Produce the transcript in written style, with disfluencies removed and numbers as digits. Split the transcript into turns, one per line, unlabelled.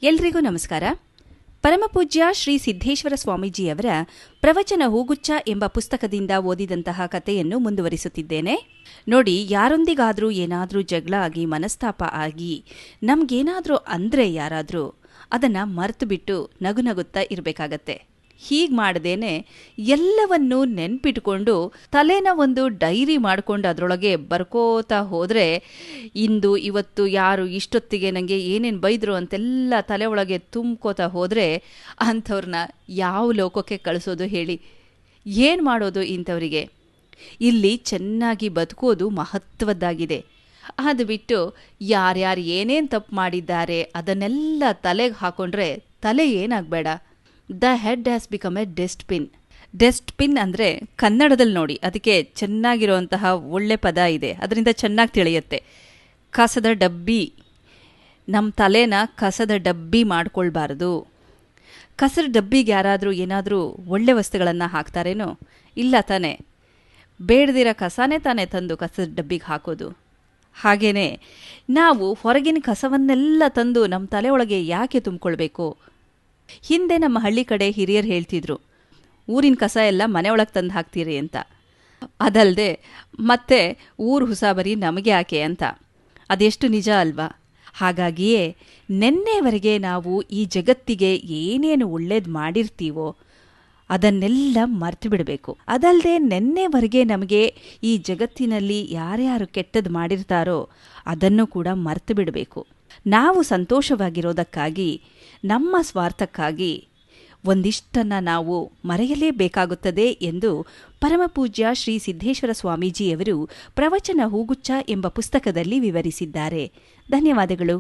ಎಲ್ರಿಗೂ ನಮಸ್ಕಾರ. ಪರಮಪೂಜ್ಯ ಶ್ರೀ ಸಿದ್ದೇಶ್ವರ ಸ್ವಾಮೀಜಿಯವರ ಪ್ರವಚನ ಹೂಗುಚ್ಛ ಎಂಬ ಪುಸ್ತಕದಿಂದ ಓದಿದಂತಹ ಕಥೆಯನ್ನು ಮುಂದುವರಿಸುತ್ತಿದ್ದೇನೆ. ನೋಡಿ, ಯಾರೊಂದಿಗಾದರೂ ಏನಾದರೂ ಜಗಳ ಆಗಿ ಮನಸ್ತಾಪ ಆಗಿ ನಮಗೇನಾದರೂ ಅಂದರೆ ಯಾರಾದರೂ ಅದನ್ನು ಮರೆತು ಬಿಟ್ಟು ನಗುನಗುತ್ತಾ ಇರಬೇಕಾಗತ್ತೆ. ಹೀಗೆ ಮಾಡದೇನೆ ಎಲ್ಲವನ್ನೂ ನೆನ್ಪಿಟ್ಕೊಂಡು ತಲೆನ ಒಂದು ಡೈರಿ ಮಾಡಿಕೊಂಡು ಅದರೊಳಗೆ ಬರ್ಕೋತಾ ಹೋದರೆ ಇಂದು ಇವತ್ತು ಯಾರು ಇಷ್ಟೊತ್ತಿಗೆ ನನಗೆ ಏನೇನು ಬೈದರು ಅಂತೆಲ್ಲ ತಲೆ ಒಳಗೆ ತುಂಬ್ಕೋತಾ ಹೋದರೆ ಅಂಥವ್ರನ್ನ ಯಾವ ಲೋಕಕ್ಕೆ ಕಳಿಸೋದು ಹೇಳಿ? ಏನು ಮಾಡೋದು ಇಂಥವರಿಗೆ? ಇಲ್ಲಿ ಚೆನ್ನಾಗಿ ಬದುಕೋದು ಮಹತ್ವದ್ದಾಗಿದೆ. ಅದು ಬಿಟ್ಟು ಯಾರ್ಯಾರು ಏನೇನು ತಪ್ಪು ಮಾಡಿದ್ದಾರೆ ಅದನ್ನೆಲ್ಲ ತಲೆಗೆ ಹಾಕೊಂಡ್ರೆ ತಲೆ ಏನಾಗಬೇಡ. The head has become a dustbin. Dustbin ಅಂದರೆ ಕನ್ನಡದಲ್ಲಿ ನೋಡಿ, ಅದಕ್ಕೆ ಚೆನ್ನಾಗಿರುವಂತಹ ಒಳ್ಳೆ ಪದ ಇದೆ, ಅದರಿಂದ ಚೆನ್ನಾಗಿ ತಿಳಿಯುತ್ತೆ. ಕಸದ ಡಬ್ಬಿ. ನಮ್ಮ ತಲೆನ ಕಸದ ಡಬ್ಬಿ ಮಾಡ್ಕೊಳ್ಬಾರ್ದು. ಕಸದ ಡಬ್ಬಿಗೆ ಯಾರಾದರೂ ಏನಾದರೂ ಒಳ್ಳೆ ವಸ್ತುಗಳನ್ನು ಹಾಕ್ತಾರೇನೋ? ಇಲ್ಲ ತಾನೆ. ಬೇಡದಿರೋ ಕಸನೇ ತಾನೇ ತಂದು ಕಸದ ಡಬ್ಬಿಗೆ ಹಾಕೋದು. ಹಾಗೇ ನಾವು ಹೊರಗಿನ ಕಸವನ್ನೆಲ್ಲ ತಂದು ನಮ್ಮ ತಲೆಯೊಳಗೆ ಯಾಕೆ ತುಂಬಿಕೊಳ್ಬೇಕು? ಹಿಂದೆ ನಮ್ಮ ಹಳ್ಳಿ ಕಡೆ ಹಿರಿಯರು ಹೇಳ್ತಿದ್ರು, ಊರಿನ ಕಸ ಎಲ್ಲ ಮನೆಯೊಳಗೆ ತಂದು ಹಾಕ್ತೀರಿ ಅಂತ. ಅದಲ್ಲದೆ ಮತ್ತೆ ಊರು ಹುಸಾಬರಿ ನಮಗೆ ಯಾಕೆ ಅಂತ. ಅದೆಷ್ಟು ನಿಜ ಅಲ್ವಾ? ಹಾಗಾಗಿಯೇ ನೆನ್ನೆವರೆಗೆ ನಾವು ಈ ಜಗತ್ತಿಗೆ ಏನೇನು ಒಳ್ಳೇದು ಮಾಡಿರ್ತೀವೋ ಅದನ್ನೆಲ್ಲ ಮರ್ತು ಬಿಡಬೇಕು. ಅದಲ್ಲದೆ ನೆನ್ನೆವರೆಗೆ ನಮಗೆ ಈ ಜಗತ್ತಿನಲ್ಲಿ ಯಾರ್ಯಾರು ಕೆಟ್ಟದ್ದು ಮಾಡಿರ್ತಾರೋ ಅದನ್ನು ಕೂಡ ಮರ್ತು ಬಿಡಬೇಕು. ನಾವು ಸಂತೋಷವಾಗಿರೋದಕ್ಕಾಗಿ, ನಮ್ಮ ಸ್ವಾರ್ಥಕ್ಕಾಗಿ ಒಂದಿಷ್ಟನ್ನು ನಾವು ಮರೆಯಲೇಬೇಕಾಗುತ್ತದೆ ಎಂದು ಪರಮಪೂಜ್ಯ ಶ್ರೀ ಸಿದ್ದೇಶ್ವರ ಸ್ವಾಮೀಜಿಯವರು ಪ್ರವಚನ ಹೂಗುಚ್ಛ ಎಂಬ ಪುಸ್ತಕದಲ್ಲಿ ವಿವರಿಸಿದ್ದಾರೆ. ಧನ್ಯವಾದಗಳು.